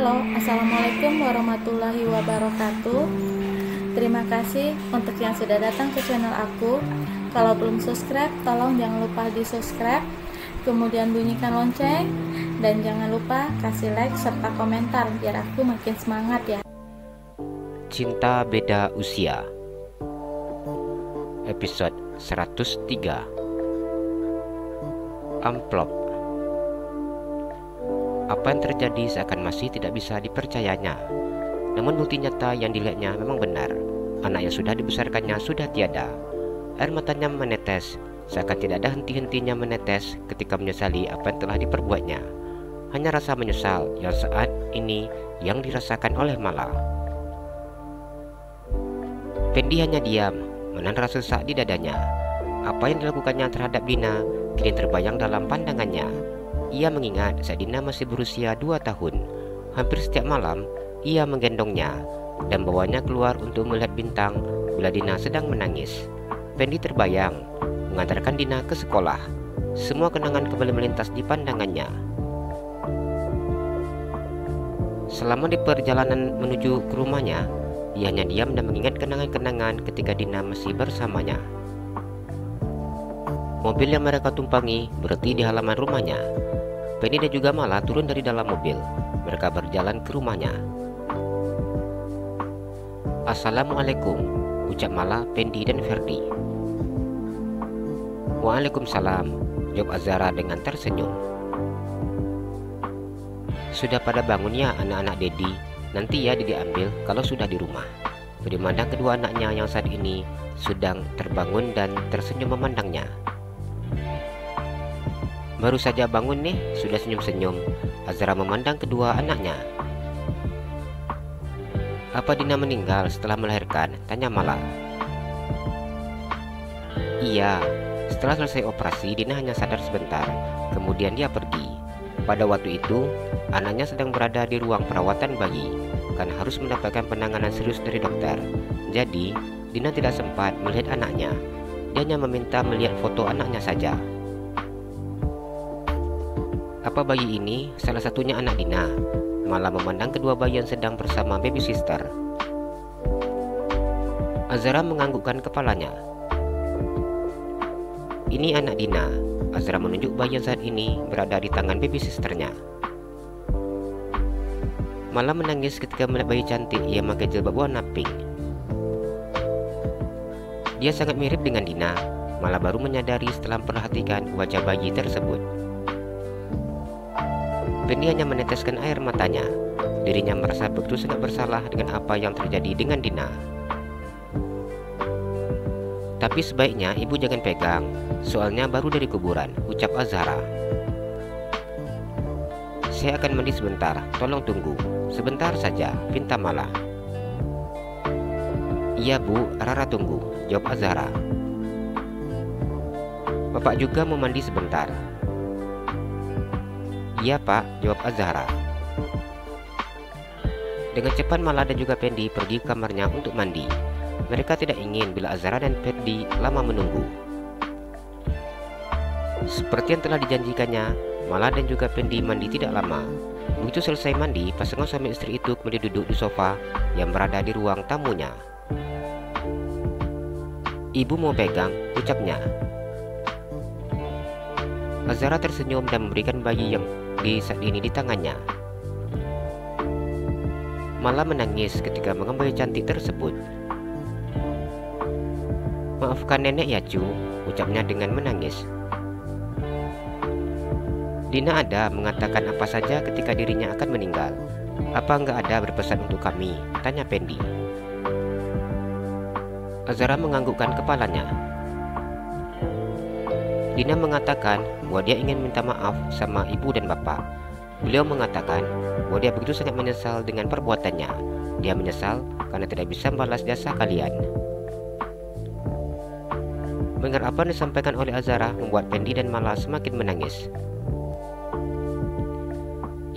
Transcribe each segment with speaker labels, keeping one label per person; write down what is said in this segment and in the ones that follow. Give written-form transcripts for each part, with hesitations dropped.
Speaker 1: Halo, Assalamualaikum warahmatullahi wabarakatuh. Terima kasih untuk yang sudah datang ke channel aku. Kalau belum subscribe, tolong jangan lupa di subscribe, kemudian bunyikan lonceng, dan jangan lupa kasih like serta komentar biar aku makin semangat ya.
Speaker 2: Cinta Beda Usia, episode 103. Amplop. Apa yang terjadi seakan masih tidak bisa dipercayanya. Namun bukti nyata yang dilihatnya memang benar. Anak yang sudah dibesarkannya sudah tiada. Air matanya menetes, seakan tidak ada henti-hentinya menetes ketika menyesali apa yang telah diperbuatnya. Hanya rasa menyesal yang saat ini yang dirasakan oleh Mala. Pendi hanya diam, menahan rasa sesak di dadanya. Apa yang dilakukannya terhadap Dina kini terbayang dalam pandangannya. Ia mengingat saat Dina masih berusia 2 tahun. Hampir setiap malam ia menggendongnya dan bawanya keluar untuk melihat bintang bila Dina sedang menangis. Pendi terbayang mengantarkan Dina ke sekolah. Semua kenangan kembali melintas di pandangannya. Selama di perjalanan menuju ke rumahnya, ia hanya diam dan mengingat kenangan-kenangan ketika Dina masih bersamanya. Mobil yang mereka tumpangi berhenti di halaman rumahnya. Pendi dan juga Mala turun dari dalam mobil. Mereka berjalan ke rumahnya. Assalamualaikum, ucap Mala, Pendi dan Ferdi. Waalaikumsalam, jawab Azhara dengan tersenyum. Sudah pada bangun ya anak-anak Dedi? Nanti ya Dedi ambil kalau sudah di rumah. Beri memandang kedua anaknya yang saat ini sedang terbangun dan tersenyum memandangnya. Baru saja bangun nih, sudah senyum-senyum. Azhara memandang kedua anaknya. Apa Dina meninggal setelah melahirkan? Tanya Mala. Iya, setelah selesai operasi Dina hanya sadar sebentar. Kemudian dia pergi. Pada waktu itu, anaknya sedang berada di ruang perawatan bayi, karena harus mendapatkan penanganan serius dari dokter. Jadi, Dina tidak sempat melihat anaknya. Dia hanya meminta melihat foto anaknya saja. Apa bayi ini salah satunya anak Dina? Malah memandang kedua bayi yang sedang bersama baby sister. Azhara menganggukkan kepalanya. Ini anak Dina. Azhara menunjuk bayi yang saat ini berada di tangan baby sisternya. Malah menangis ketika melihat bayi cantik yang memakai jilbab warna pink. Dia sangat mirip dengan Dina. Malah baru menyadari setelah memperhatikan wajah bayi tersebut. Pendi hanya meneteskan air matanya. Dirinya merasa begitu sangat bersalah dengan apa yang terjadi dengan Dina. Tapi sebaiknya ibu jangan pegang, soalnya baru dari kuburan, ucap Azhara. Saya akan mandi sebentar, tolong tunggu. Sebentar saja, pinta Mala. Iya bu, Rara tunggu, jawab Azhara. Bapak juga mau mandi sebentar. Iya pak, jawab Azhara. Dengan cepat Mala dan juga Pendi pergi ke kamarnya untuk mandi. Mereka tidak ingin bila Azhara dan Pendi lama menunggu. Seperti yang telah dijanjikannya, Mala dan juga Pendi mandi tidak lama. Begitu selesai mandi, pasangan suami istri itu kembali duduk di sofa yang berada di ruang tamunya. Ibu mau pegang, ucapnya. Azhara tersenyum dan memberikan bayi yang saat ini di tangannya. Malah menangis ketika mengambil cantik tersebut. Maafkan nenek ya cu, ucapnya dengan menangis. Dina ada mengatakan apa saja ketika dirinya akan meninggal. Apa enggak ada berpesan untuk kami? Tanya Pendi. Azhara menganggukkan kepalanya. Dina mengatakan bahwa dia ingin minta maaf sama ibu dan bapak. Beliau mengatakan bahwa dia begitu sangat menyesal dengan perbuatannya. Dia menyesal karena tidak bisa membalas jasa kalian. Mendengar apa yang disampaikan oleh Azhara membuat Pendi dan Mala semakin menangis.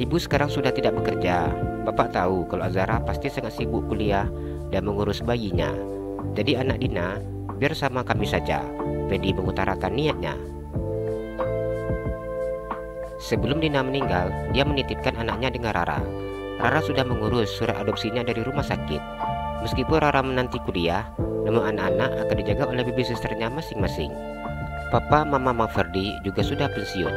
Speaker 2: Ibu sekarang sudah tidak bekerja. Bapak tahu kalau Azhara pasti sangat sibuk kuliah dan mengurus bayinya. Jadi anak Dina biar sama kami saja. Pendi mengutarakan niatnya. Sebelum Dina meninggal, dia menitipkan anaknya dengan Rara. Rara sudah mengurus surat adopsinya dari rumah sakit. Meskipun Rara menanti kuliah, namun anak-anak akan dijaga oleh babysisternya masing-masing. Papa Mama Maverdi juga sudah pensiun,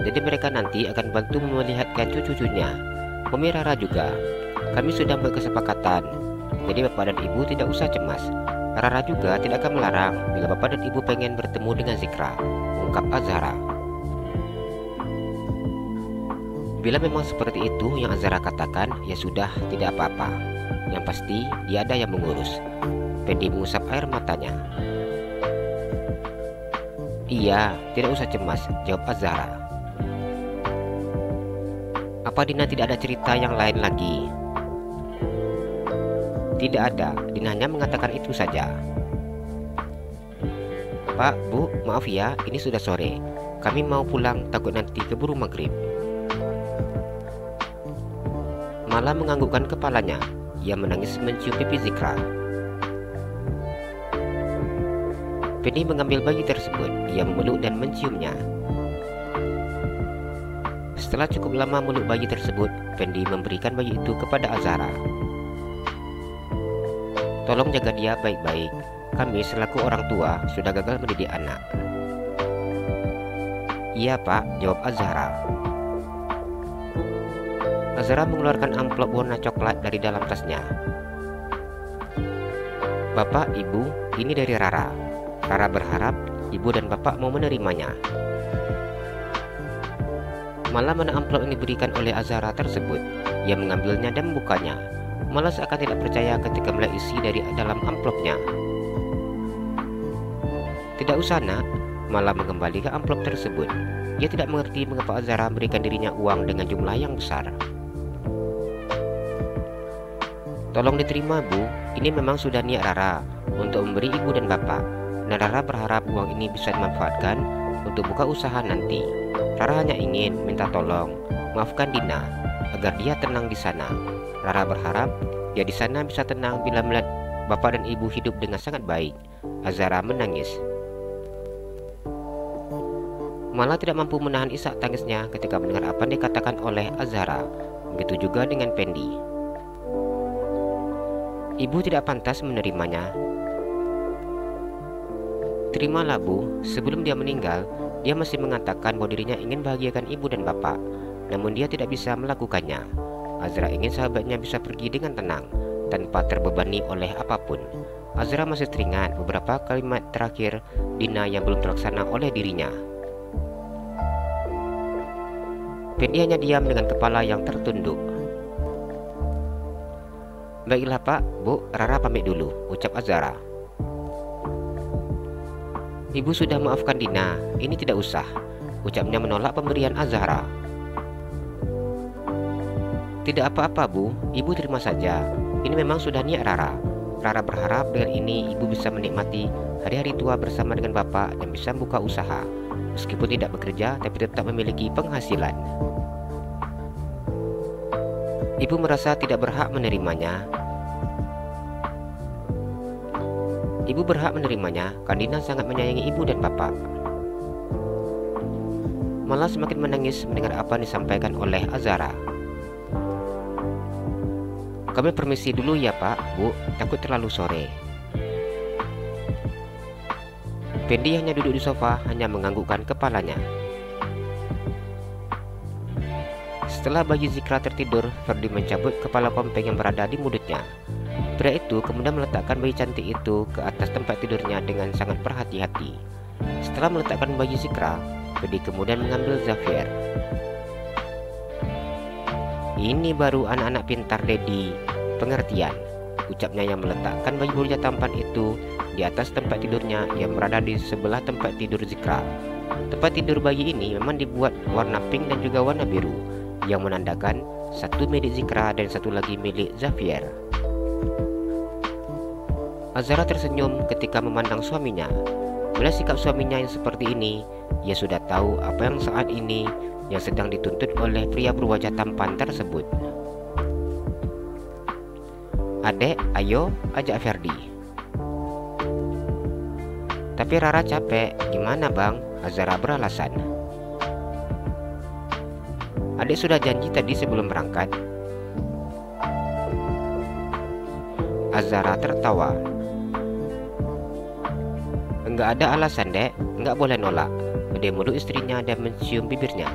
Speaker 2: jadi mereka nanti akan bantu melihatkan cucu-cucunya. Umi Rara juga. Kami sudah buat kesepakatan, jadi bapak dan ibu tidak usah cemas. Rara juga tidak akan melarang bila bapak dan ibu pengen bertemu dengan Zikra, ungkap Azhara. Bila memang seperti itu yang Azhara katakan, ya sudah, tidak apa-apa. Yang pasti dia ada yang mengurus. Pendi mengusap air matanya. Iya, tidak usah cemas, jawab Azhara. Apa Dina tidak ada cerita yang lain lagi? Tidak ada, Dina hanya mengatakan itu saja. Pak, Bu, maaf ya, ini sudah sore. Kami mau pulang, takut nanti keburu maghrib. Malah menganggukkan kepalanya. Ia menangis mencium pipi Zikra. Penny mengambil bayi tersebut. Ia memeluk dan menciumnya. Setelah cukup lama meluk bayi tersebut, Penny memberikan bayi itu kepada Azhara. Tolong jaga dia baik-baik. Kami selaku orang tua sudah gagal mendidik anak. Iya Pak, jawab Azhara. Azhara mengeluarkan amplop warna coklat dari dalam tasnya. Bapak, Ibu, ini dari Rara. Rara berharap Ibu dan Bapak mau menerimanya. Malah mana amplop yang diberikan oleh Azhara tersebut. Ia mengambilnya dan membukanya. Malah seakan tidak percaya ketika melihat isi dari dalam amplopnya. Tidak usah nak, malah mengembalikan amplop tersebut. Ia tidak mengerti mengapa Azhara memberikan dirinya uang dengan jumlah yang besar. Tolong diterima Bu, ini memang sudah niat Rara untuk memberi Ibu dan Bapak. Dan Rara berharap uang ini bisa dimanfaatkan untuk buka usaha nanti. Rara hanya ingin minta tolong, maafkan Dina agar dia tenang di sana. Rara berharap dia di sana bisa tenang bila melihat Bapak dan Ibu hidup dengan sangat baik. Azhara menangis. Malah tidak mampu menahan isak tangisnya ketika mendengar apa yang dikatakan oleh Azhara. Begitu juga dengan Pendi. Ibu tidak pantas menerimanya. Terimalah Bu, sebelum dia meninggal, dia masih mengatakan bahwa dirinya ingin bahagiakan ibu dan bapak, namun dia tidak bisa melakukannya. Azhara ingin sahabatnya bisa pergi dengan tenang, tanpa terbebani oleh apapun. Azhara masih teringat beberapa kalimat terakhir Dina yang belum terlaksana oleh dirinya. Pendi hanya diam dengan kepala yang tertunduk. Baiklah Pak, Bu, Rara pamit dulu, ucap Azhara. Ibu sudah maafkan Dina, ini tidak usah, ucapnya menolak pemberian Azhara. Tidak apa-apa Bu, Ibu terima saja, ini memang sudah niat Rara. Rara berharap dengan ini Ibu bisa menikmati hari-hari tua bersama dengan Bapak dan bisa buka usaha, meskipun tidak bekerja tapi tetap memiliki penghasilan. Ibu merasa tidak berhak menerimanya. Ibu berhak menerimanya karena Dina sangat menyayangi ibu dan bapak. Malah semakin menangis mendengar apa yang disampaikan oleh Azhara. Kami permisi dulu ya Pak, Bu, takut terlalu sore. Pendi hanya duduk di sofa, hanya menganggukkan kepalanya. Setelah bayi Zikra tertidur, Ferdi mencabut kepala kompeng yang berada di mulutnya. Pria itu kemudian meletakkan bayi cantik itu ke atas tempat tidurnya dengan sangat berhati-hati. Setelah meletakkan bayi Zikra, Ferdi kemudian mengambil Zafir. Ini baru anak-anak pintar Dedi, pengertian, ucapnya yang meletakkan bayi beruja tampan itu di atas tempat tidurnya yang berada di sebelah tempat tidur Zikra. Tempat tidur bayi ini memang dibuat warna pink dan juga warna biru, yang menandakan satu milik Zikra dan satu lagi milik Zafir. Azhara tersenyum ketika memandang suaminya. Bila sikap suaminya yang seperti ini, ia sudah tahu apa yang saat ini yang sedang dituntut oleh pria berwajah tampan tersebut. Adek, ayo ajak Ferdi. Tapi Rara capek, gimana bang? Azhara beralasan. Adik sudah janji tadi sebelum berangkat. Azara tertawa. Enggak ada alasan, Dek. Enggak boleh nolak. Dia meluk istrinya dan mencium bibirnya.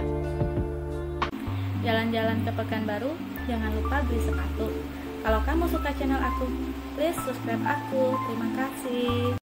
Speaker 1: Jalan-jalan ke Pekanbaru, jangan lupa beli sepatu. Kalau kamu suka channel aku, please subscribe aku. Terima kasih.